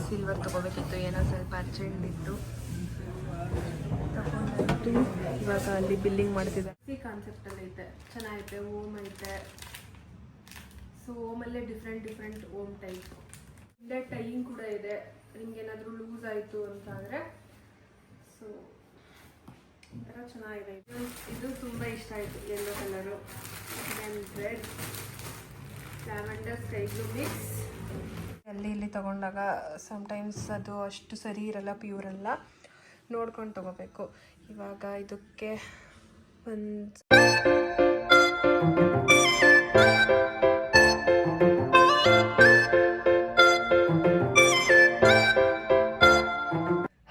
Silver ತೊಗೋಬೇಕಿತ್ತು, ಏನೋ ಸ್ವಲ್ಪ urgent ಇತ್ತು ತಗೊಂಡಾಯ್ತು. ಇವಾಗ ಅಲ್ಲಿ ಬಿಲ್ಲಿಂಗ್ ಮಾಡ್ತಿದ್ದಾರೆ. ಈ ಕಾನ್ಸೆಪ್ಟಲ್ಲಿ ಐತೆ, ಚೆನ್ನಾಗೈತೆ. ಓಮ್ ಐತೆ. ಸೊ ಓಮಲ್ಲೇ ಡಿಫ್ರೆಂಟ್ ಓಮ್ ಟೈಪ್. ಇಲ್ಲೇ ಟೈಯಿಂಗ್ ಕೂಡ ಇದೆ, ನಿಮ್ಗೇನಾದರೂ ಲೂಸ್ ಆಯಿತು ಅಂತ ಅಂದರೆ. ಸೊ ಈ ಥರ ಚೆನ್ನಾಗಿದೆ. ಇದು ತುಂಬ ಇಷ್ಟ ಆಯಿತು, yellow colour and red lavender sky blue mix. ಅಲ್ಲಿ ಇಲ್ಲಿ ತೊಗೊಂಡಾಗ ಸಮ್ಟೈಮ್ಸ್ ಅದು ಅಷ್ಟು ಸರಿ ಇರಲ್ಲ, ಪ್ಯೂರ್ ಅಲ್ಲ, ನೋಡ್ಕೊಂಡು ತೊಗೋಬೇಕು. ಇವಾಗ ಇದಕ್ಕೆ ಒಂದು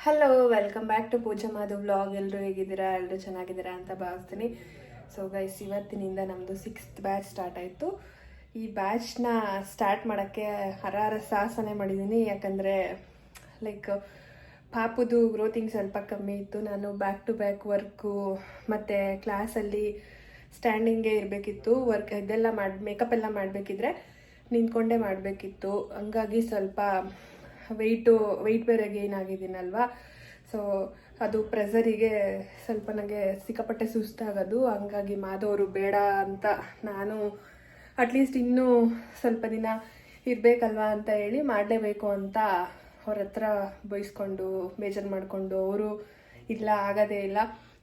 hello, welcome back to Pooja Madhu vlog. ಎಲ್ಲರೂ ಹೇಗಿದ್ದೀರಾ? ಎಲ್ಲರೂ ಚೆನ್ನಾಗಿದ್ದೀರಾ ಅಂತ ಭಾವಿಸ್ತೀನಿ. ಸೊ ಗೈಸ್, ಇವತ್ತಿನಿಂದ ನಮ್ಮದು 6th ಬ್ಯಾಚ್ ಸ್ಟಾರ್ಟ್ ಆಯಿತು. ಈ ಬ್ಯಾಚ್ನ ಸ್ಟಾರ್ಟ್ ಮಾಡೋಕ್ಕೆ ಹರಾರ ಸಾಹಸನೆ ಮಾಡಿದ್ದೀನಿ. ಯಾಕಂದರೆ ಲೈಕ್ ಪಾಪುದು ಗ್ರೋತಿಂಗ್ ಸ್ವಲ್ಪ ಕಮ್ಮಿ ಇತ್ತು. ನಾನು ಬ್ಯಾಕ್ ಟು ಬ್ಯಾಕ್ ವರ್ಕು ಮತ್ತು ಕ್ಲಾಸಲ್ಲಿ ಸ್ಟ್ಯಾಂಡಿಂಗೇ ಇರಬೇಕಿತ್ತು. ವರ್ಕ್ ಇದೆಲ್ಲ ಮೇಕಪ್ ಎಲ್ಲ ಮಾಡಬೇಕಿದ್ರೆ ನಿಂತ್ಕೊಂಡೇ ಮಾಡಬೇಕಿತ್ತು. ಹಂಗಾಗಿ ಸ್ವಲ್ಪ ವೆಯ್ಟ್ ಬೇರೆ ಗೇನ್ ಆಗಿದ್ದೀನಲ್ವಾ. ಸೊ ಅದು ಪ್ರೆಸರಿಗೆ ಸ್ವಲ್ಪ ನನಗೆ ಸಿಕ್ಕಾಪಟ್ಟೆ ಸುಸ್ತಾಗೋದು. ಹಂಗಾಗಿ ಮಾಧವರು ಬೇಡ ಅಂತ ನಾನು ಅಟ್ಲೀಸ್ಟ್ ಇನ್ನೂ ಸ್ವಲ್ಪ ದಿನ ಇರಬೇಕಲ್ವಾ ಅಂತ ಹೇಳಿ ಮಾಡಲೇಬೇಕು ಅಂತ ಅವ್ರ ಹತ್ರ ಬೈಸ್ಕೊಂಡು ಬೇಜಾರು ಮಾಡಿಕೊಂಡು, ಅವರು ಇಲ್ಲ ಆಗೋದೇ ಇಲ್ಲ,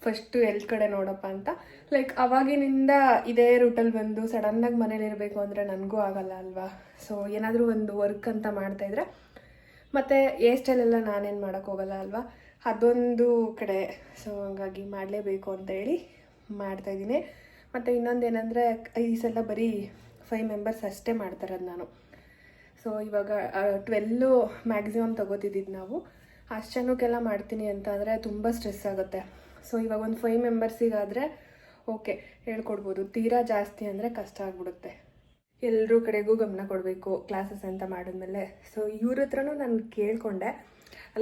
ಫಸ್ಟು ಎಲ್ ಕಡೆ ನೋಡಪ್ಪ ಅಂತ. ಲೈಕ್ ಅವಾಗಿನಿಂದ ಇದೇ ರೂಟಲ್ಲಿ ಬಂದು ಸಡನ್ನಾಗಿ ಮನೇಲಿ ಇರಬೇಕು ಅಂದರೆ ನನಗೂ ಆಗಲ್ಲ ಅಲ್ವಾ. ಸೊ ಏನಾದರೂ ಒಂದು ವರ್ಕ್ ಅಂತ ಮಾಡ್ತಾಯಿದ್ರೆ ಮತ್ತು ಹೇರ್ ಸ್ಟೈಲೆಲ್ಲ ನಾನೇನು ಮಾಡೋಕ್ಕೋಗಲ್ಲ ಅಲ್ವಾ, ಅದೊಂದು ಕಡೆ. ಸೊ ಹಂಗಾಗಿ ಮಾಡಲೇಬೇಕು ಅಂತ ಹೇಳಿ ಮಾಡ್ತಾಯಿದ್ದೀನಿ. ಮತ್ತು ಇನ್ನೊಂದು ಏನಂದರೆ ಈ ಸಲ ಬರೀ 5 ಮೆಂಬರ್ಸ್ ಅಷ್ಟೇ ಮಾಡ್ತಾರದು ನಾನು. ಸೊ ಇವಾಗ 12 ಮ್ಯಾಕ್ಸಿಮಮ್ ತೊಗೋತಿದ್ದಿದ್ದು ನಾವು. ಅಷ್ಟು ಜನಕ್ಕೆಲ್ಲ ಮಾಡ್ತೀನಿ ಅಂತ ಅಂದರೆ ತುಂಬ ಸ್ಟ್ರೆಸ್ ಆಗುತ್ತೆ. ಸೊ ಇವಾಗ ಒಂದು 5 ಮೆಂಬರ್ಸಿಗಾದರೆ ಓಕೆ ಹೇಳ್ಕೊಡ್ಬೋದು, ತೀರಾ ಜಾಸ್ತಿ ಅಂದರೆ ಕಷ್ಟ ಆಗಿಬಿಡುತ್ತೆ. ಎಲ್ಲರೂ ಕಡೆಗೂ ಗಮನ ಕೊಡಬೇಕು ಕ್ಲಾಸಸ್ ಅಂತ ಮಾಡಿದ್ಮೇಲೆ. ಸೊ ಇವ್ರ ಹತ್ರನೂ ನಾನು ಕೇಳಿಕೊಂಡೆ,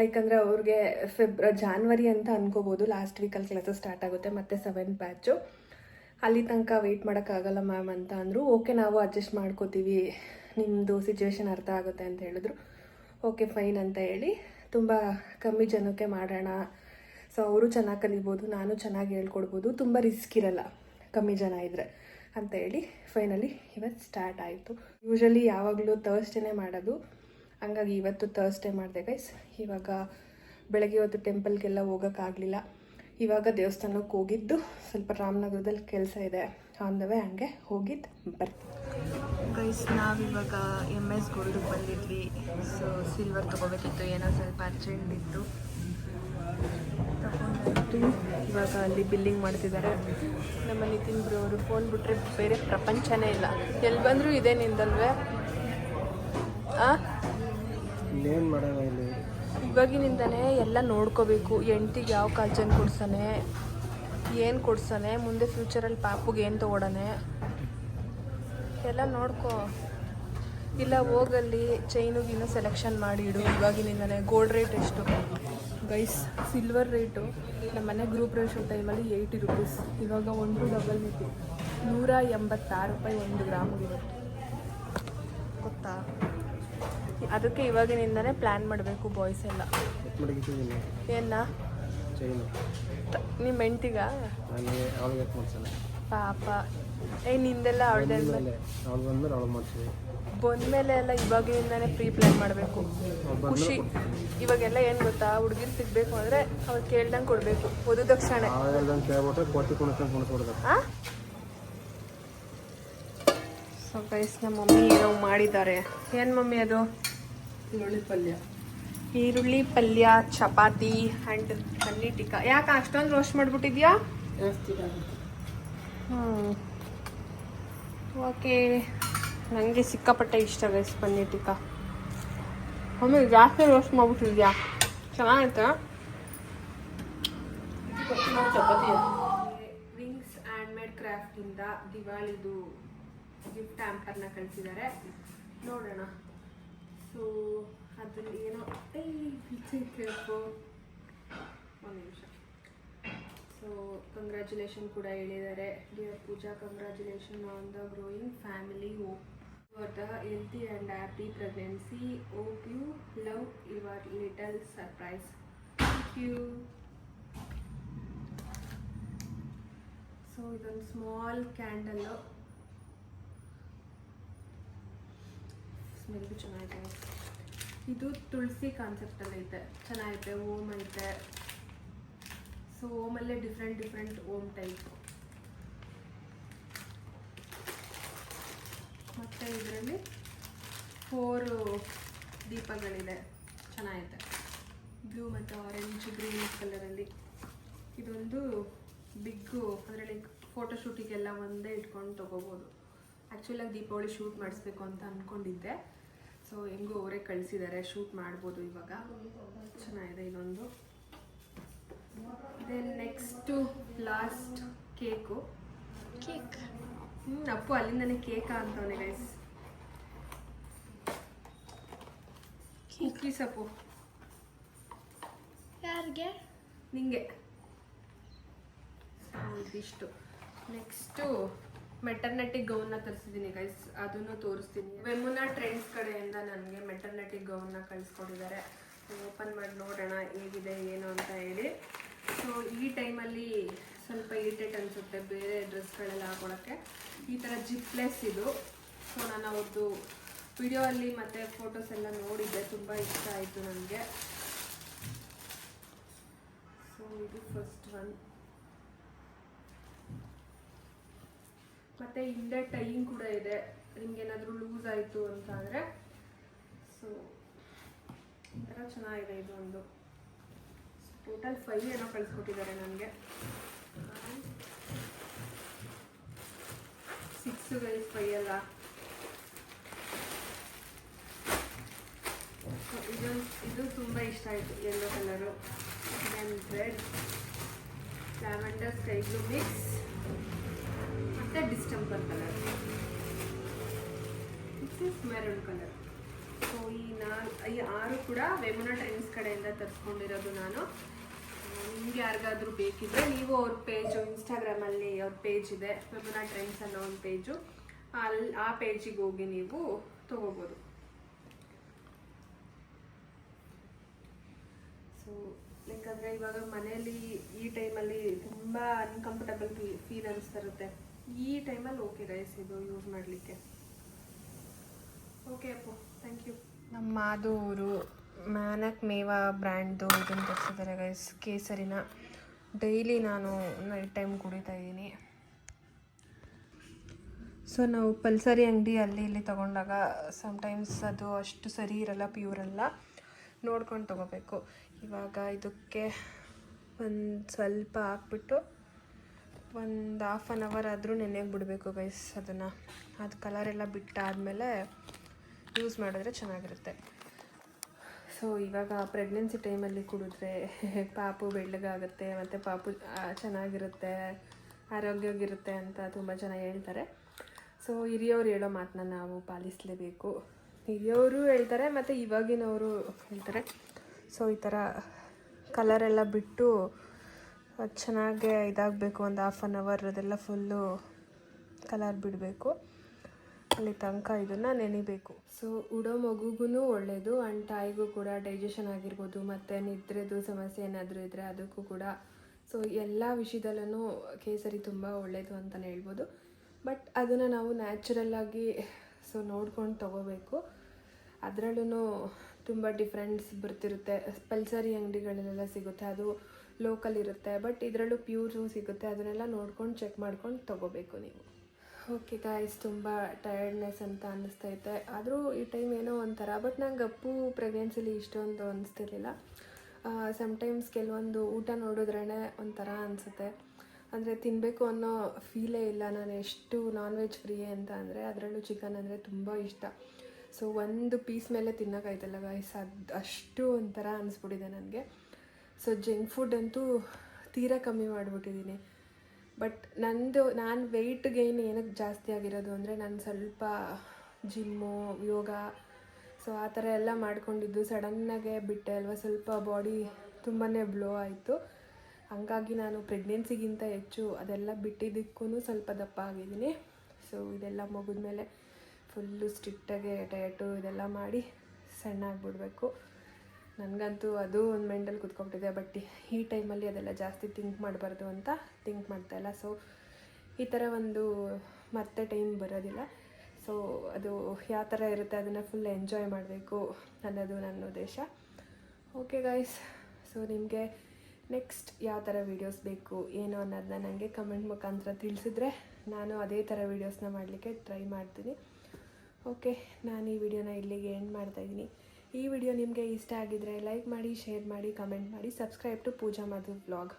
ಲೈಕ್ ಅಂದರೆ ಅವ್ರಿಗೆ ಜಾನ್ವರಿ ಅಂತ ಅನ್ಕೋಬೋದು, ಲಾಸ್ಟ್ ವೀಕಲ್ಲಿ ಕ್ಲಾಸಸ್ ಸ್ಟಾರ್ಟ್ ಆಗುತ್ತೆ, ಮತ್ತು 7th ಬ್ಯಾಚು. ಅಲ್ಲಿ ತನಕ ವೆಯ್ಟ್ ಮಾಡೋಕ್ಕಾಗಲ್ಲ ಮ್ಯಾಮ್ ಅಂತ ಅಂದರು. ಓಕೆ, ನಾವು ಅಡ್ಜಸ್ಟ್ ಮಾಡ್ಕೋತೀವಿ, ನಿಮ್ಮದು ಸಿಚುವೇಶನ್ ಅರ್ಥ ಆಗುತ್ತೆ ಅಂತ ಹೇಳಿದ್ರು. ಓಕೆ ಫೈನ್ ಅಂತ ಹೇಳಿ ತುಂಬ ಕಮ್ಮಿ ಜನಕ್ಕೆ ಮಾಡೋಣ. ಸೊ ಅವರು ಚೆನ್ನಾಗಿ ಕಲಿಬೋದು, ನಾನು ಚೆನ್ನಾಗಿ ಹೇಳ್ಕೊಡ್ಬೋದು, ತುಂಬ ರಿಸ್ಕ್ ಇರಲ್ಲ ಕಮ್ಮಿ ಜನ ಇದ್ದರೆ ಅಂತ ಹೇಳಿ ಫೈನಲಿ ಇವತ್ತು ಸ್ಟಾರ್ಟ್ ಆಯಿತು. ಯೂಶ್ವಲಿ ಯಾವಾಗಲೂ ಥರ್ಸ್ಡೇನೇ ಮಾಡೋದು, ಹಂಗಾಗಿ ಇವತ್ತು ಥರ್ಸ್ಡೇ ಮಾಡಿದೆ ಗೈಸ್. ಇವಾಗ ಬೆಳಗ್ಗೆ ಹೊತ್ತು ಟೆಂಪಲ್ಗೆಲ್ಲ ಹೋಗೋಕ್ಕಾಗಲಿಲ್ಲ. ಇವಾಗ ದೇವಸ್ಥಾನಕ್ಕೆ ಹೋಗಿದ್ದು, ಸ್ವಲ್ಪ ರಾಮನಗರದಲ್ಲಿ ಕೆಲಸ ಇದೆ, ಆನ್ ದ ವೇ ಹಂಗೆ ಹೋಗಿದ್ದು ಬರ್ತೀವಿ ಗೈಸ್. ನಾವಿವಾಗ MS ಗೋಲ್ಡಿಗೆ ಬಂದಿದ್ವಿ. ಸೊ ಸಿಲ್ವರ್ ತೊಗೋಬೇಕಿತ್ತು, ಏನೋ ಸ್ವಲ್ಪ ಅರ್ಜೆಂಟ್ ಇತ್ತು ತಗೊಂಡಾಯ್ತು. ಇವಾಗ ಅಲ್ಲಿ ಬಿಲ್ಲಿಂಗ್ ಮಾಡ್ತಿದ್ದಾರೆ. ನಮ್ಮ ನಿತಿನ್ ಬ್ರೋ ಅವರು ಫೋನ್ ಬಿಟ್ಟರೆ ಬೇರೆ ಪ್ರಪಂಚನೇ ಇಲ್ಲ. ಎಲ್ಲಿ ಬಂದರೂ ಇದೇ ನಿಂದಲ್ವೇ? ಏನು ಮಾಡೋಣ ಇಲ್ಲಿ? ಇವಾಗಿನಿಂದನೇ ಎಲ್ಲ ನೋಡ್ಕೋಬೇಕು. ಹೆಂಡ್ತಿಗೆ ಯಾವ ಕಾಲ್ಚನ್ ಕೊಡ್ಸಾನೆ, ಏನು ಕೊಡ್ಸಾನೆ, ಮುಂದೆ ಫ್ಯೂಚರಲ್ಲಿ ಪಾಪುಗೆ ಏನು ತೊಗೊಡಾನೆ ಎಲ್ಲ ನೋಡ್ಕೊ. ಇಲ್ಲ ಹೋಗಲ್ಲಿ ಚೈನುಗಿನ್ನೂ ಸೆಲೆಕ್ಷನ್ ಮಾಡಿ ಇಡು ಇವಾಗಿನಿಂದನೇ. ಗೋಲ್ಡ್ ರೇಟ್ ಎಷ್ಟು ಗೈಸ್? ಸಿಲ್ವರ್ ರೇಟು ನಮ್ಮ ಮನೆ ಗ್ರೂಪ್ ರೇಷೋ ಟೈಮಲ್ಲಿ 80 ರೂಪೀಸ್, ಇವಾಗ 1 ಡಬಲ್ ಮಿತಿ 186 ರೂಪಾಯಿ 1 ಗ್ರಾಮ್ಗೆ ಇವತ್ತು, ಗೊತ್ತಾ? ಅದಕ್ಕೆ ಇವಾಗಿನಿಂದನೇ ಪ್ಲ್ಯಾನ್ ಮಾಡಬೇಕು ಬಾಯ್ಸ್ ಎಲ್ಲ. ಏನ ನಿಮ್ಮ ಹೆಂಡ್ತಿಗ ಪಾಪ ನಿಂದೆಲ್ಲ ಅವಳದೇ ಬಂದಮೇಲೆ ಎಲ್ಲ ಇವಾಗಿನಿಂದನೇ ಪ್ರೀ ಪ್ಲ್ಯಾನ್ ಮಾಡಬೇಕು. ಖುಷಿ ಇವಾಗೆಲ್ಲ ಏನು ಗೊತ್ತಾ, ಹುಡುಗಿರು ಸಿಗಬೇಕು ಅಂದರೆ ಅವ್ರು ಕೇಳ್ದಂಗೆ ಕೊಡಬೇಕು, ವಧುದಕ್ಷಿಣೆ. ಸೊ ಗೈಸ್, ನಮ್ಮ ಮಮ್ಮಿ ಏನೋ ಮಾಡಿದ್ದಾರೆ. ಏನು ಮಮ್ಮಿ ಅದು? ಈರುಳ್ಳಿ ಪಲ್ಯ, ಚಪಾತಿ ಆ್ಯಂಡ್ ಪನ್ನೀರ್ ಟಿಕ್ಕಾ. ಯಾಕೆ ಅಷ್ಟೊಂದು ರೋಸ್ಟ್ ಮಾಡಿಬಿಟ್ಟಿದ್ಯಾ? ಓಕೆ, ನನಗೆ ಸಿಕ್ಕಾಪಟ್ಟೆ ಇಷ್ಟ ಗೈಸ್ ಪನ್ನೀರ್ ಟಿಕ್ಕಾ. ಮಮ್ಮಿ ಜಾಸ್ತಿ ರೋಸ್ಟ್ ಮಾಡಿಬಿಟ್ಟಿದ್ಯಾ? ಚೆನ್ನಾಗಿತ್ತಾ? ವಿಂಗ್ಸ್ ಹ್ಯಾಂಡ್ ಮೇಡ್ ಕ್ರಾಫ್ಟಿಂದ ದಿವಾಳಿದು ಗಿಫ್ಟ್ ಹ್ಯಾಂಪರ್ನ ಕಳಿಸಿದ್ದಾರೆ, ನೋಡೋಣ. ಸೊ ಅದರಲ್ಲಿ ಏನೋ ಒಂದು ನಿಮಿಷ. ಸೊ ಕಂಗ್ರ್ಯಾಚುಲೇಷನ್ ಕೂಡ ಹೇಳಿದ್ದಾರೆ. Dear Pooja, congratulation on the growing family hope. For the healthy and happy pregnancy, hope you love your little surprise. Thank you. So ಇದೊಂದು ಸ್ಮಾಲ್ ಕ್ಯಾಂಡಲ್ಲು, ಸ್ಮೆಲ್ಲು ಚೆನ್ನಾಗಿದೆ. ಇದು ತುಳಸಿ ಕಾನ್ಸೆಪ್ಟಲ್ಲಿ ಐತೆ, ಚೆನ್ನಾಗೈತೆ. ಓಮ್ ಐತೆ. ಸೊ ಓಮಲ್ಲೇ ಡಿಫ್ರೆಂಟ್ ಓಮ್ ಟೈಪ್. ಮತ್ತು ಇದರಲ್ಲಿ 4 ದೀಪಗಳಿದೆ, ಚೆನ್ನಾಗೈತೆ. ಬ್ಲೂ ಮತ್ತು ಆರೆಂಜ್ ಗ್ರೀನ್ ಕಲರಲ್ಲಿ. ಇದೊಂದು ಬಿಗ್ಗು, ಅದರಲ್ಲಿ ಫೋಟೋಶೂಟಿಗೆಲ್ಲ ಒಂದೇ ಇಟ್ಕೊಂಡು ತೊಗೋಬೋದು. ಆ್ಯಕ್ಚುಲಾಗಿ ದೀಪಾವಳಿ ಶೂಟ್ ಮಾಡಿಸ್ಬೇಕು ಅಂತ ಅಂದ್ಕೊಂಡಿದ್ದೆ. ಸೊ ಹೆಂಗೂ ಅವರೇ ಕಳಿಸಿದ್ದಾರೆ, ಶೂಟ್ ಮಾಡ್ಬೋದು ಇವಾಗ. ಚೆನ್ನಾಗಿದೆ ಇದೊಂದು. Then next last cake. Appu ಅಲ್ಲಿಂದನೇ ಕೇಕ ಅಂತವನೇ ಗೈಸ್. ಕುಕ್ಕೀಸ್ ಅಪ್ಪು. ಯಾರಿಗೆ? ನಿಂಗೆ. ಇದಿಷ್ಟು. ನೆಕ್ಸ್ಟು ಮೆಟರ್ನಿಟಿ ಗೌನ್ನ ತರಿಸಿದ್ದೀನಿ ಗೈಸ್, ಅದನ್ನು ತೋರಿಸ್ತೀನಿ. ವೆಮುನಾ ಟ್ರೆಂಡ್ಸ್ ಕಡೆಯಿಂದ ನನಗೆ ಮೆಟರ್ನಿಟಿ ಗೌನ್ನ ಕಳಿಸ್ಕೊಟ್ಟಿದ್ದಾರೆ. ಓಪನ್ ಮಾಡಿ ನೋಡೋಣ ಹೇಗಿದೆ ಏನು ಅಂತ ಹೇಳಿ. ಸೊ ಈ ಟೈಮಲ್ಲಿ ಸ್ವಲ್ಪ ಇರಿಟೇಟ್ ಅನಿಸುತ್ತೆ ಬೇರೆ ಡ್ರೆಸ್ಗಳೆಲ್ಲ ಹಾಕೊಳ್ಳೋಕ್ಕೆ. ಈ ಥರ ಜಿಪ್ಲೆಸ್ ಇದು. ಸೊ ನಾನು ಅವ್ರದ್ದು ವಿಡಿಯೋ ಅಲ್ಲಿ ಮತ್ತು ಫೋಟೋಸ್ ಎಲ್ಲ ನೋಡಿದ್ದೆ, ತುಂಬ ಇಷ್ಟ ಆಯಿತು ನನಗೆ. ಸೊ ಇದು ಫಸ್ಟ್ ಒನ್. ಮತ್ತು ಹಿಂದೆ ಟೈಯಿಂಗ್ ಕೂಡ ಇದೆ, ನಿಮಗೇನಾದರೂ ಲೂಸ್ ಆಯಿತು ಅಂತ ಅಂದರೆ. ಸೊ ಈ ಥರ ಚೆನ್ನಾಗಿದೆ ಇದು ಒಂದು. ಟೋಟಲ್ 5 ಏನೋ ಕಳಿಸ್ಕೊಟ್ಟಿದ್ದಾರೆ ನನಗೆ. 6 ಗೈಸ್, 5 ಅಲ್ಲ. ಇದು ತುಂಬ ಇಷ್ಟ ಆಯಿತು, yellow colour. Then red, lavender, sky blue mix ಮತ್ತು distemper colour. This is maroon colour. So ಈ 6 ಕೂಡ ವೆಮುನಾ ಟ್ರೆಂಡ್ಸ್ ಕಡೆಯಿಂದ ತರಿಸ್ಕೊಂಡಿರೋದು ನಾನು. ನಿಮ್ಗೆ ಯಾರಿಗಾದ್ರೂ ಬೇಕಿದ್ರೆ ನೀವು ಅವ್ರ ಪೇಜು, ಇನ್ಸ್ಟಾಗ್ರಾಮಲ್ಲಿ ಅವ್ರ ಪೇಜ್ ಇದೆ, ವೆಮುನಾ ಟ್ರೆಂಡ್ಸ್ ಅನ್ನೋ ಒಂದು ಪೇಜು, ಆ ಪೇಜಿಗೆ ಹೋಗಿ ನೀವು ತೊಗೋಬೋದು. ಸೊ ಯಾಕಂದರೆ ಇವಾಗ ಮನೆಯಲ್ಲಿ ಈ ಟೈಮಲ್ಲಿ ತುಂಬ ಅನ್ಕಂಫರ್ಟಬಲ್ ಫೀಲ್ ಅನಿಸ್ತಿರುತ್ತೆ. ಈ ಟೈಮಲ್ಲಿ ಓಕೆ ಗೈಸ್ ಇದು ಯೂಸ್ ಮಾಡಲಿಕ್ಕೆ. Okay Appu, thank you. ನಮ್ಮ ಮಾದೂರು ಮ್ಯಾನಕ್ ಮೇವಾ ಬ್ರ್ಯಾಂಡ್ದು ಇದನ್ನು ತರಿಸಿದ್ದಾರೆ ಗೈಸ್, ಕೇಸರಿನ. ಡೈಲಿ ನಾನು ನೈಟ್ ಟೈಮ್ ಕುಡಿತಾ ಇದ್ದೀನಿ. ಸೊ ನಾವು ಪಲ್ಸರಿ ಅಂಗಡಿ ಅಲ್ಲಿ ಇಲ್ಲಿ ತೊಗೊಂಡಾಗ ಸಮ್ಟೈಮ್ಸ್ ಅದು ಅಷ್ಟು ಸರಿ ಇರಲ್ಲ, ಪ್ಯೂರ್ ಅಲ್ಲ, ನೋಡ್ಕೊಂಡು ತೊಗೋಬೇಕು. ಇವಾಗ ಇದಕ್ಕೆ ಒಂದು ಸ್ವಲ್ಪ ಹಾಕ್ಬಿಟ್ಟು ಒಂದು ಹಾಫ್ ಆನ್ ಅವರ್ ಆದರೂ ನೆನೆಗೆ ಬಿಡಬೇಕು ಗೈಸ್ ಅದನ್ನು. ಅದು ಕಲರೆಲ್ಲ ಬಿಟ್ಟಾದಮೇಲೆ ಯೂಸ್ ಮಾಡಿದ್ರೆ ಚೆನ್ನಾಗಿರುತ್ತೆ. ಸೊ ಇವಾಗ ಪ್ರೆಗ್ನೆನ್ಸಿ ಟೈಮಲ್ಲಿ ಕುಡಿದ್ರೆ ಪಾಪು ಬೆಳ್ಳಗಾಗುತ್ತೆ ಮತ್ತು ಪಾಪು ಚೆನ್ನಾಗಿರುತ್ತೆ, ಆರೋಗ್ಯವಾಗಿರುತ್ತೆ ಅಂತ ತುಂಬ ಜನ ಹೇಳ್ತಾರೆ. ಸೊ ಹಿರಿಯವ್ರು ಹೇಳೋ ಮಾತನ್ನ ನಾವು ಪಾಲಿಸಲೇಬೇಕು. ಹಿರಿಯವರು ಹೇಳ್ತಾರೆ ಮತ್ತು ಇವಾಗಿನವರು ಹೇಳ್ತಾರೆ. ಸೊ ಈ ಥರ ಕಲರೆಲ್ಲ ಬಿಟ್ಟು ಅದು ಚೆನ್ನಾಗೆ ಇದಾಗಬೇಕು, ಒಂದು ಹಾಫ್ ಆನ್ ಅವರ್ ಅದೆಲ್ಲ ಫುಲ್ಲು ಕಲರ್ ಬಿಡಬೇಕು, ಅಲ್ಲಿ ತನಕ ಇದನ್ನು ನೆನಿಬೇಕು. ಸೊ ಉಡೋ ಮಗುಗೂ ಒಳ್ಳೆಯದು, ಆ್ಯಂಡ್ ತಾಯಿಗೂ ಕೂಡ ಡೈಜೆಷನ್ ಆಗಿರ್ಬೋದು, ಮತ್ತು ನಿದ್ರೆದು ಸಮಸ್ಯೆ ಏನಾದರೂ ಇದ್ದರೆ ಅದಕ್ಕೂ ಕೂಡ. ಸೊ ಎಲ್ಲ ವಿಷಯದಲ್ಲೂ ಕೇಸರಿ ತುಂಬ ಒಳ್ಳೆಯದು ಅಂತಲೇ ಹೇಳ್ಬೋದು. ಬಟ್ ಅದನ್ನು ನಾವು ನ್ಯಾಚುರಲ್ಲಾಗಿ ಸೊ ನೋಡ್ಕೊಂಡು ತೊಗೋಬೇಕು. ಅದರಲ್ಲೂ ತುಂಬ ಡಿಫ್ರೆನ್ಸ್ ಬರ್ತಿರುತ್ತೆ. ಪಲ್ಸರಿ ಅಂಗಡಿಗಳಲ್ಲೆಲ್ಲ ಸಿಗುತ್ತೆ, ಅದು ಲೋಕಲ್ ಇರುತ್ತೆ. ಬಟ್ ಇದರಲ್ಲೂ ಪ್ಯೂರು ಸಿಗುತ್ತೆ, ಅದನ್ನೆಲ್ಲ ನೋಡ್ಕೊಂಡು ಚೆಕ್ ಮಾಡ್ಕೊಂಡು ತೊಗೋಬೇಕು ನೀವು. ಓಕೆ ಗಾಯ್ಸ್, ತುಂಬ ಟಯರ್ಡ್ನೆಸ್ ಅಂತ ಅನ್ನಿಸ್ತೈತೆ. ಆದರೂ ಈ ಟೈಮ್ ಏನೋ ಒಂಥರ. ಬಟ್ ನಂಗೆ ಅಪ್ಪು ಪ್ರೆಗ್ನೆನ್ಸಿಲಿ ಇಷ್ಟೊಂದು ಅನ್ನಿಸ್ತಿರ್ಲಿಲ್ಲ. ಸಮ್ಟೈಮ್ಸ್ ಕೆಲವೊಂದು ಊಟ ನೋಡಿದ್ರೇ ಒಂಥರ ಅನಿಸುತ್ತೆ, ಅಂದರೆ ತಿನ್ನಬೇಕು ಅನ್ನೋ ಫೀಲೇ ಇಲ್ಲ. ನಾನು ಎಷ್ಟು ನಾನ್ ವೆಜ್ ಫ್ರೀಯೇ ಅಂತ ಅಂದರೆ, ಅದರಲ್ಲೂ ಚಿಕನ್ ಅಂದರೆ ತುಂಬ ಇಷ್ಟ. ಸೊ ಒಂದು ಪೀಸ್ ಮೇಲೆ ತಿನ್ನೋಕ್ಕಾಯ್ತಲ್ಲ ಗಾಯ್ಸ್, ಅದು ಅಷ್ಟು ಒಂಥರ ಅನಿಸ್ಬಿಟ್ಟಿದೆ ನನಗೆ. ಸೊ ಜಂಕ್ ಫುಡ್ ಅಂತೂ ತೀರಾ ಕಮ್ಮಿ ಮಾಡಿಬಿಟ್ಟಿದ್ದೀನಿ. ಬಟ್ ನಾನು ವೆಯ್ಟ್ ಗೈನ್ ಏನಕ್ಕೆ ಜಾಸ್ತಿ ಆಗಿರೋದು ಅಂದರೆ, ನಾನು ಸ್ವಲ್ಪ ಜಿಮ್ಮು, ಯೋಗ, ಸೊ ಆ ಥರ ಎಲ್ಲ ಮಾಡ್ಕೊಂಡಿದ್ದು ಸಡನ್ನಾಗೆ ಬಿಟ್ಟೆ ಅಲ್ವಾ, ಸ್ವಲ್ಪ ಬಾಡಿ ತುಂಬಾ ಬ್ಲೋ ಆಯಿತು. ಹಂಗಾಗಿ ನಾನು ಪ್ರೆಗ್ನೆನ್ಸಿಗಿಂತ ಹೆಚ್ಚು ಅದೆಲ್ಲ ಬಿಟ್ಟಿದ್ದಕ್ಕೂ ಸ್ವಲ್ಪ ದಪ್ಪ ಆಗಿದ್ದೀನಿ. ಸೊ ಇದೆಲ್ಲ ಮುಗಿದ್ಮೇಲೆ ಫುಲ್ಲು ಸ್ಟ್ರಿಕ್ಟಾಗಿ ಡಯಟು ಇದೆಲ್ಲ ಮಾಡಿ ಸಣ್ಣ ಆಗಿಬಿಡ್ಬೇಕು. ನನಗಂತೂ ಅದು ಒಂದು ಮೈಂಡಲ್ಲಿ ಕೂತ್ಕೊಂಡ್ಬಿಟ್ಟಿದೆ. ಬಟ್ ಈ ಟೈಮಲ್ಲಿ ಅದೆಲ್ಲ ಜಾಸ್ತಿ ಥಿಂಕ್ ಮಾಡಬಾರ್ದು ಅಂತ ಥಿಂಕ್ ಮಾಡ್ತಾಯಿಲ್ಲ. ಸೊ ಈ ಥರ ಒಂದು ಮತ್ತೆ ಟೈಮ್ ಬರೋದಿಲ್ಲ. ಸೊ ಅದು ಯಾವ ಥರ ಇರುತ್ತೆ ಅದನ್ನು ಫುಲ್ ಎಂಜಾಯ್ ಮಾಡಬೇಕು ಅನ್ನೋದು ನನ್ನ ಉದ್ದೇಶ. ಓಕೆ ಗೈಸ್, ಸೊ ನಿಮಗೆ ನೆಕ್ಸ್ಟ್ ಯಾವ ಥರ ವೀಡಿಯೋಸ್ ಬೇಕು ಏನು ಅನ್ನೋದನ್ನ ನನಗೆ ಕಮೆಂಟ್ ಮುಖಾಂತರ ತಿಳಿಸಿದ್ರೆ ನಾನು ಅದೇ ಥರ ವೀಡಿಯೋಸ್ನ ಮಾಡಲಿಕ್ಕೆ ಟ್ರೈ ಮಾಡ್ತೀನಿ. ಓಕೆ, ನಾನು ಈ ವಿಡಿಯೋನ ಇಲ್ಲಿಗೆ ಎಂಡ್ ಮಾಡ್ತಾಯಿದ್ದೀನಿ. ಈ ವಿಡಿಯೋ ನಿಮಗೆ ಇಷ್ಟ ಆಗಿದ್ದರೆ ಲೈಕ್ ಮಾಡಿ, ಶೇರ್ ಮಾಡಿ, ಕಮೆಂಟ್ ಮಾಡಿ, subscribe to Pooja Madhu vlog.